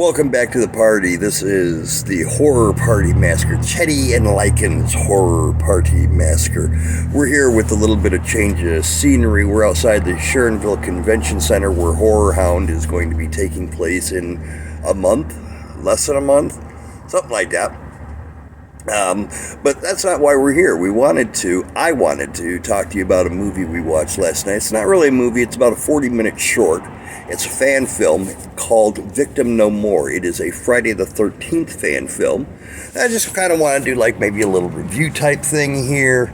Welcome back to the party. This is the Horror Party Massacre, Chetty and Lycan's Horror Party Massacre. We're here with a little bit of change of scenery. We're outside the Sharonville Convention Center where Horror Hound is going to be taking place in a month, less than a month, something like that. But that's not why we're here. I wanted to talk to you about a movie we watched last night. It's not really a movie, it's about a 40-minute short. It's a fan film called Victim No More. It is a Friday the 13th fan film. I just kind of want to do like maybe a little review type thing here.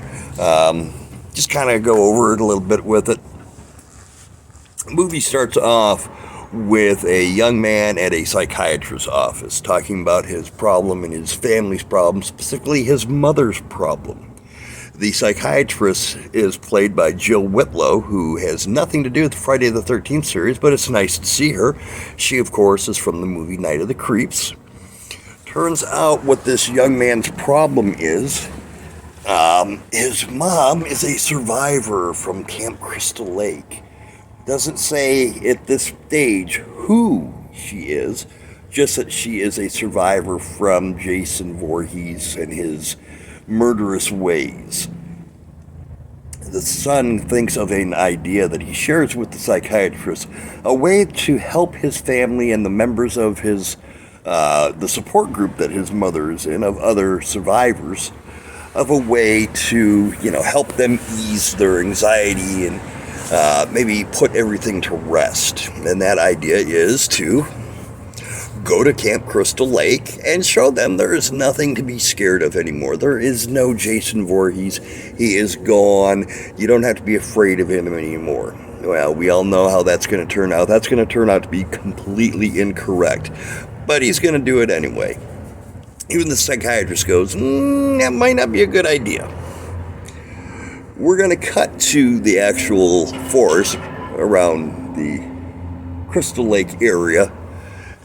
Just kind of go over it a little bit with it. The movie starts off with a young man at a psychiatrist's office talking about his problem and his family's problem, specifically his mother's problem. The psychiatrist is played by Jill Whitlow, who has nothing to do with the Friday the 13th series, but it's nice to see her. She, of course, is from the movie Night of the Creeps. Turns out what this young man's problem is, his mom is a survivor from Camp Crystal Lake. Doesn't say at this stage who she is, just that she is a survivor from Jason Voorhees and his murderous ways. The son thinks of an idea that he shares with the psychiatrist, a way to help his family and the members of his the support group that his mother is in, of other survivors, of a way to help them ease their anxiety and maybe put everything to rest. And that idea is to go to Camp Crystal Lake and show them there is nothing to be scared of anymore. There is no Jason Voorhees. He is gone. You don't have to be afraid of him anymore. Well, we all know how that's going to turn out. That's going to turn out to be completely incorrect. But he's going to do it anyway. Even the psychiatrist goes, that might not be a good idea. We're going to cut to the actual forest around the Crystal Lake area.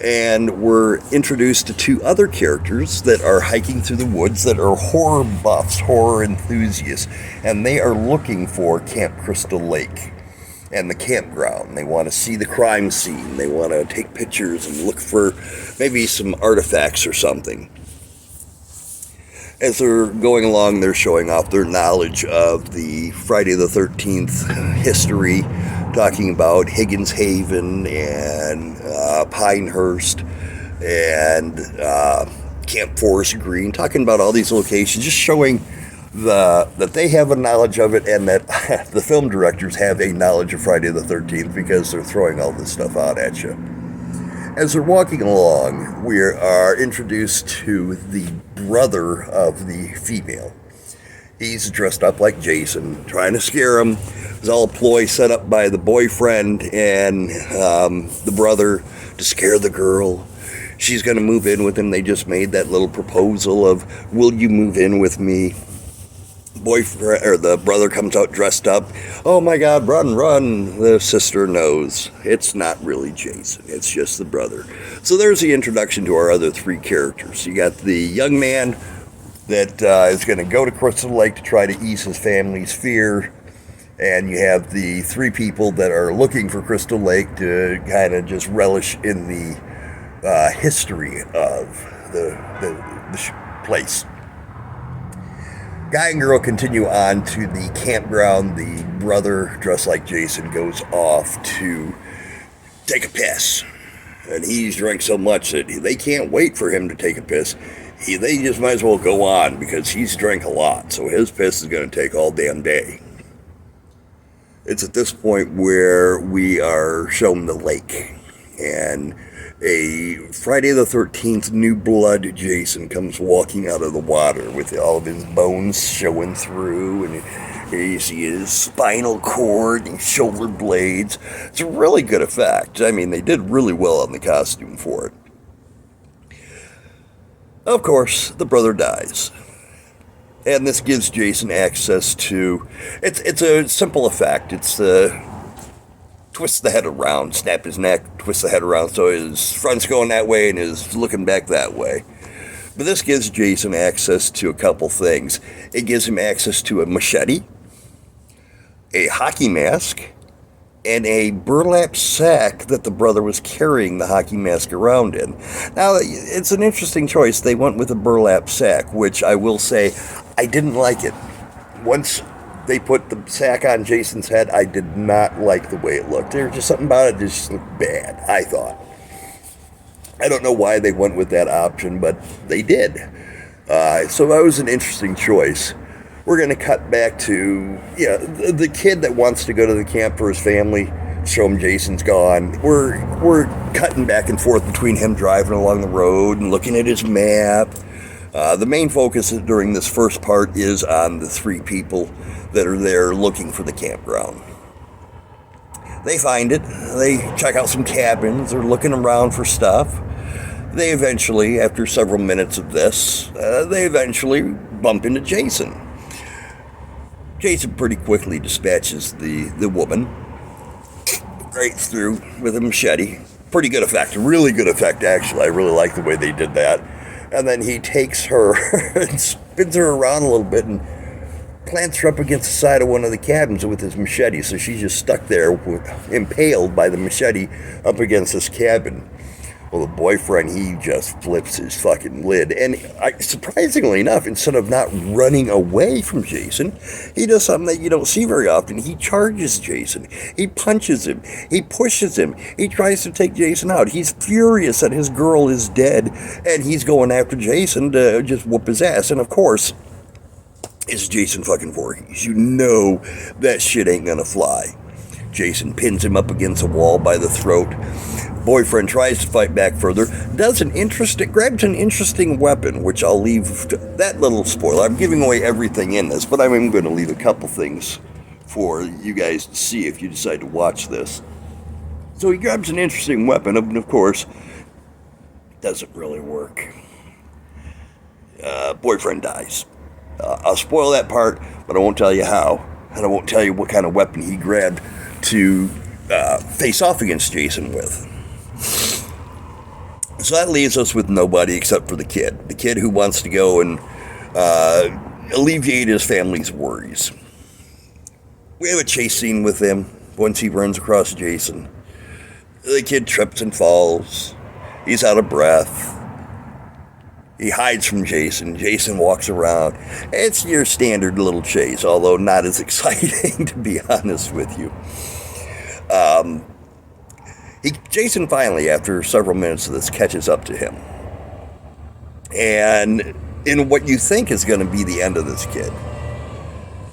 And we're introduced to two other characters that are hiking through the woods that are horror buffs, horror enthusiasts, and they are looking for Camp Crystal Lake and the campground. They want to see the crime scene. They want to take pictures and look for maybe some artifacts or something. As they're going along, they're showing off their knowledge of the Friday the 13th history, talking about Higgins Haven and Pinehurst and Camp Forest Green, talking about all these locations, just showing that they have a knowledge of it and that the film directors have a knowledge of Friday the 13th because they're throwing all this stuff out at you. As they're walking along, we are introduced to the brother of the female. He's dressed up like Jason, trying to scare him. It's all a ploy set up by the boyfriend and the brother to scare the girl. She's going to move in with him. They just made that little proposal of, will you move in with me? Boyfriend or the brother comes out dressed up. Oh my God, run, run. The sister knows it's not really Jason. It's just the brother. So there's the introduction to our other three characters. You got the young man that is going to go to Crystal Lake to try to ease his family's fear. And you have the three people that are looking for Crystal Lake to kind of just relish in the history of the place. Guy and girl continue on to the campground. The brother, dressed like Jason, goes off to take a piss. And he's drank so much that they can't wait for him to take a piss. They just might as well go on because he's drank a lot. So his piss is going to take all damn day. It's at this point where we are shown the lake. And a Friday the 13th New Blood Jason comes walking out of the water with all of his bones showing through, and you see his spinal cord and shoulder blades. It's a really good effect. I mean, they did really well on the costume for it. Of course, the brother dies. And this gives Jason access to, it's a simple effect. It's the twist the head around, snap his neck, twist the head around so his front's going that way and is looking back that way. But this gives Jason access to a couple things. It gives him access to a machete, a hockey mask, and a burlap sack that the brother was carrying the hockey mask around in. Now, it's an interesting choice. They went with a burlap sack, which I will say I didn't like it. Once they put the sack on Jason's head, I did not like the way it looked. There was just something about it that just looked bad, I thought. I don't know why they went with that option, but they did. So that was an interesting choice. We're going to cut back to the kid that wants to go to the camp for his family. Show him Jason's gone. We're cutting back and forth between him driving along the road and looking at his map. The main focus during this first part is on the three people that are there looking for the campground. They find it. They check out some cabins. They're looking around for stuff. They eventually, after several minutes of this, bump into Jason. Jason pretty quickly dispatches the woman right through with a machete. Pretty good effect, really good effect actually. I really like the way they did that. And then he takes her and spins her around a little bit and plants her up against the side of one of the cabins with his machete. So she's just stuck there, impaled by the machete up against this cabin. Well, the boyfriend, he just flips his fucking lid. And surprisingly enough, instead of not running away from Jason, he does something that you don't see very often. He charges Jason. He punches him. He pushes him. He tries to take Jason out. He's furious that his girl is dead, and he's going after Jason to just whoop his ass. And of course, it's Jason fucking Voorhees. You know that shit ain't gonna fly. Jason pins him up against a wall by the throat. Boyfriend tries to fight back further, grabs an interesting weapon, which I'll leave that little spoiler. I'm giving away everything in this, but I'm going to leave a couple things for you guys to see if you decide to watch this. So he grabs an interesting weapon, and of course, doesn't really work. Boyfriend dies. I'll spoil that part, but I won't tell you how, and I won't tell you what kind of weapon he grabbed to face off against Jason with. So that leaves us with nobody except for the kid who wants to go and alleviate his family's worries. We have a chase scene with him once he runs across Jason. The kid trips and falls. He's out of breath. He hides from Jason. Jason walks around. It's your standard little chase, although not as exciting, to be honest with you. Jason finally, after several minutes of this, catches up to him. And in what you think is going to be the end of this kid,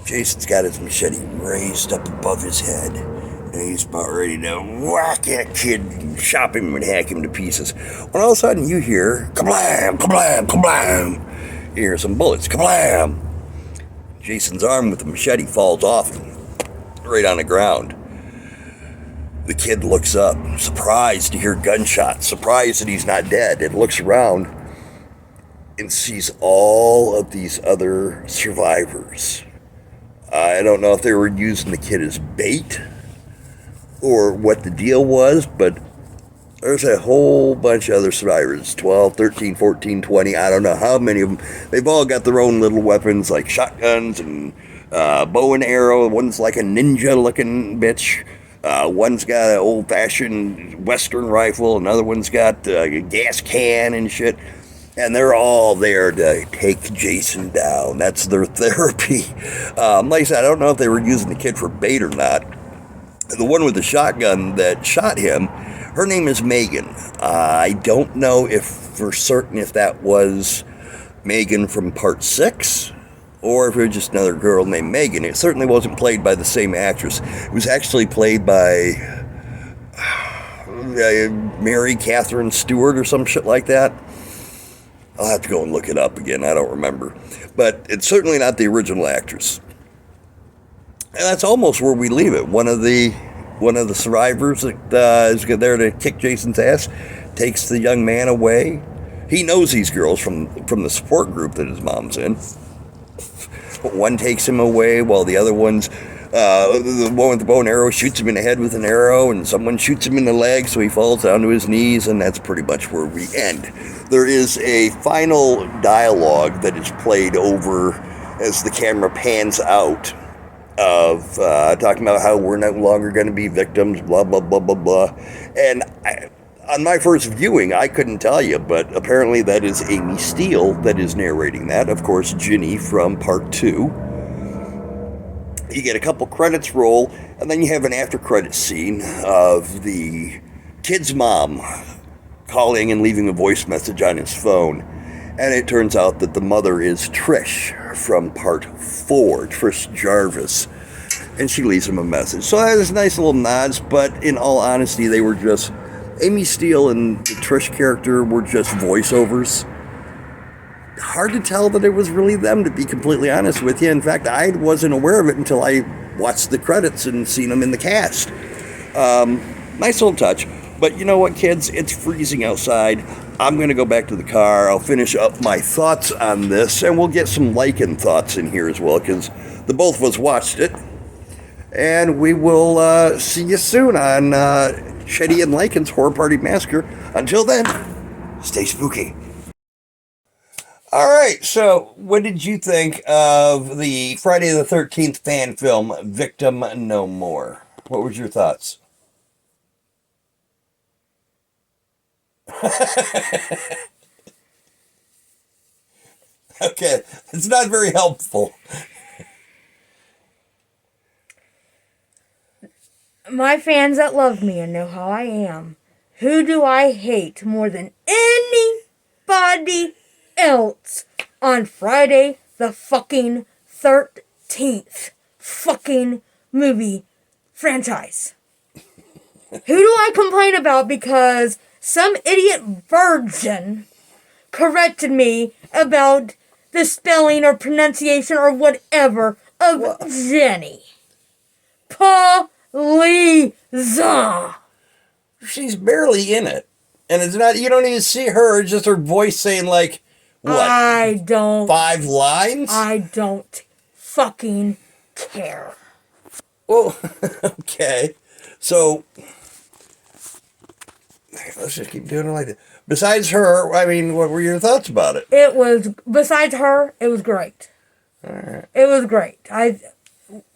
Jason's got his machete raised up above his head, and he's about ready to whack that kid, chop him and hack him to pieces. When all of a sudden you hear, kablam, kablam, kablam. You hear some bullets, kablam. Jason's arm with the machete falls off right on the ground. The kid looks up, surprised to hear gunshots, surprised that he's not dead, and looks around and sees all of these other survivors. I don't know if they were using the kid as bait or what the deal was, but there's a whole bunch of other survivors, 12, 13, 14, 20, I don't know how many of them. They've all got their own little weapons like shotguns and bow and arrow. One's like a ninja-looking bitch. One's got an old-fashioned Western rifle. Another one's got a gas can and shit. And they're all there to take Jason down. That's their therapy. Like I said, I don't know if they were using the kid for bait or not. The one with the shotgun that shot him, her name is Megan. I don't know if for certain if that was Megan from Part 6 or if it was just another girl named Megan. It certainly wasn't played by the same actress. It was actually played by Mary Catherine Stewart or some shit like that. I'll have to go and look it up again. I don't remember. But it's certainly not the original actress. And that's almost where we leave it. One of the survivors that is there to kick Jason's ass takes the young man away. He knows these girls from the support group that his mom's in. One takes him away while the other one's, the one with the bow and arrow shoots him in the head with an arrow, and someone shoots him in the leg, so he falls down to his knees, and that's pretty much where we end. There is a final dialogue that is played over as the camera pans out of talking about how we're no longer going to be victims, blah, blah, blah, blah, blah. And on my first viewing, I couldn't tell you, but apparently that is Amy Steele that is narrating that. Of course, Ginny from Part 2. You get a couple credits roll, and then you have an after-credits scene of the kid's mom calling and leaving a voice message on his phone. And it turns out that the mother is Trish from Part 4, Trish Jarvis. And she leaves him a message. So there's nice little nods, but in all honesty, they were just... Amy Steele and the Trish character were just voiceovers. Hard to tell that it was really them, to be completely honest with you. In fact, I wasn't aware of it until I watched the credits and seen them in the cast. Nice little touch. But you know what, kids? It's freezing outside. I'm going to go back to the car. I'll finish up my thoughts on this, and we'll get some Lycan thoughts in here as well, because the both of us watched it. And we will see you soon on Chetty and Lycan's Horror Party Massacre. Until then, stay spooky. All right, so what did you think of the Friday the 13th fan film, Victim No More? What was your thoughts? Okay, it's not very helpful. My fans that love me and know how I am, who do I hate more than anybody else on Friday the fucking 13th fucking movie franchise? Who do I complain about because some idiot virgin corrected me about the spelling or pronunciation or whatever of Jenny? Please. She's barely in it. And it's not, you don't even see her, just her voice saying like, what? 5 lines? I don't fucking care. Well, okay. So, let's just keep doing it like that. Besides her, I mean, what were your thoughts about it? Besides her, it was great. All right. It was great.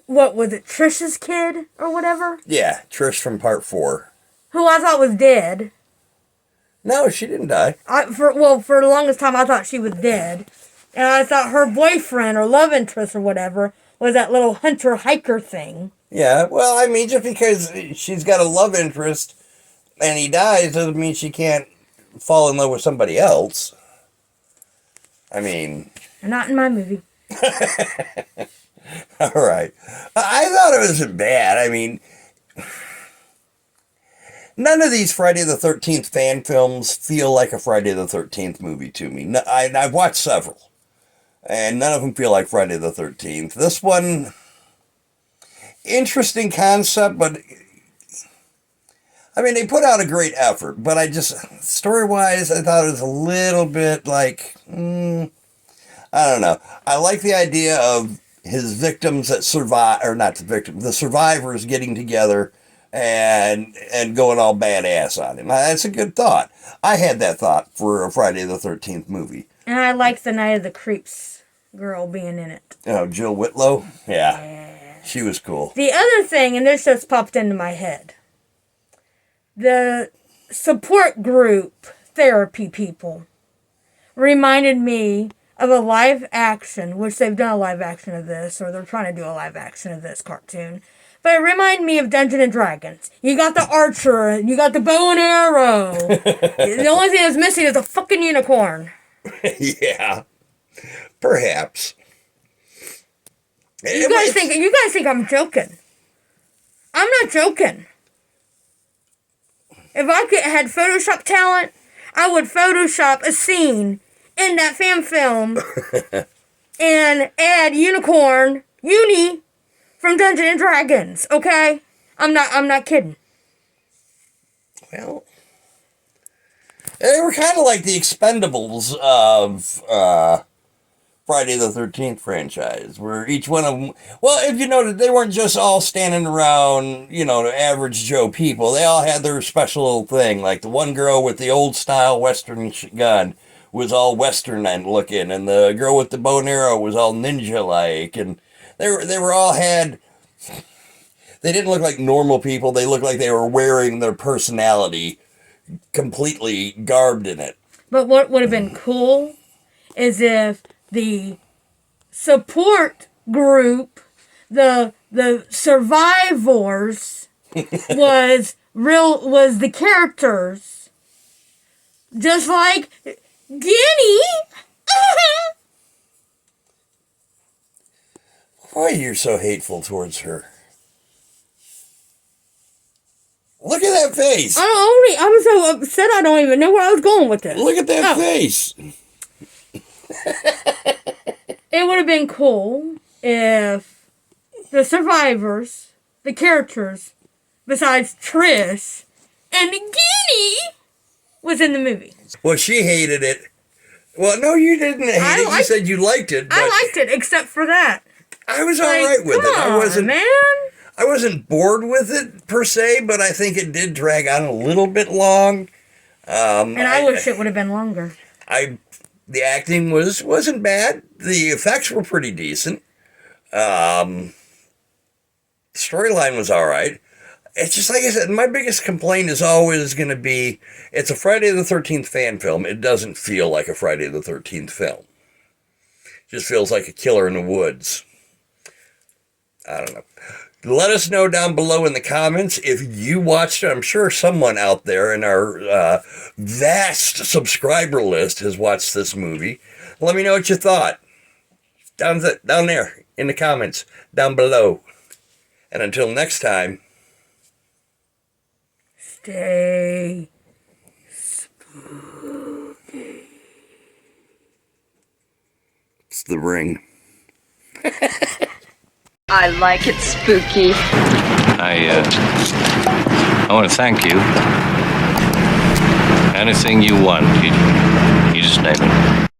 What was it, Trish's kid or whatever? Yeah, Trish from Part 4. Who I thought was dead. No, she didn't die. For the longest time, I thought she was dead. And I thought her boyfriend or love interest or whatever was that little hunter-hiker thing. Yeah, well, I mean, just because she's got a love interest and he dies doesn't mean she can't fall in love with somebody else. I mean... Not in my movie. All right. I thought it wasn't bad. I mean... None of these Friday the 13th fan films feel like a Friday the 13th movie to me. I've watched several, and none of them feel like Friday the 13th. This one, interesting concept, but, I mean, they put out a great effort, but story-wise, I thought it was a little bit like, I don't know. I like the idea of his victims that survive, or not the victims, the survivors getting together and going all badass on him. That's a good thought. I had that thought for a Friday the 13th movie. And I liked the Night of the Creeps girl being in it. Oh, Jill Whitlow? Yeah. She was cool. The other thing, and this just popped into my head. The support group therapy people reminded me of a live action, which they've done a live action of this, or they're trying to do a live action of this cartoon. But it reminded me of Dungeons and Dragons. You got the archer, and you got the bow and arrow. The only thing that's missing is a fucking unicorn. Yeah, perhaps. You guys think I'm joking? I'm not joking. If I had Photoshop talent, I would Photoshop a scene in that fan film and add unicorn, uni, from Dungeons and Dragons, okay? I'm not kidding. Well, they were kind of like the Expendables of Friday the 13th franchise, where each one of them, well, if you noted, they weren't just all standing around, the average Joe people. They all had their special little thing. Like the one girl with the old style Western gun was all Western looking, and the girl with the bow and arrow was all ninja-like, and they were all had They didn't look like normal people. They looked like they were wearing their personality completely garbed in it. But what would have been cool is if the support group, the survivors, was the characters, just like Guinea. Why you're so hateful towards her? Look at that face. I'm so upset I don't even know where I was going with this. Look at that face. It would have been cool if the survivors, the characters, besides Trish and Guinea, was in the movie. Well, she hated it. Well, no, you didn't hate it. You said you liked it. But I liked it, except for that. I was all right with it. I wasn't bored with it per se, but I think it did drag on a little bit long. And I wish it would have been longer. The acting wasn't bad. The effects were pretty decent. Storyline was all right. It's just like I said, my biggest complaint is always going to be, it's a Friday the 13th fan film. It doesn't feel like a Friday the 13th film. It just feels like a killer in the woods. I don't know. Let us know down below in the comments if you watched it. I'm sure someone out there in our vast subscriber list has watched this movie. Let me know what you thought. Down there in the comments, down below. And until next time, stay spooky. It's the ring. I like it spooky. I want to thank you. Anything you want, you just name it.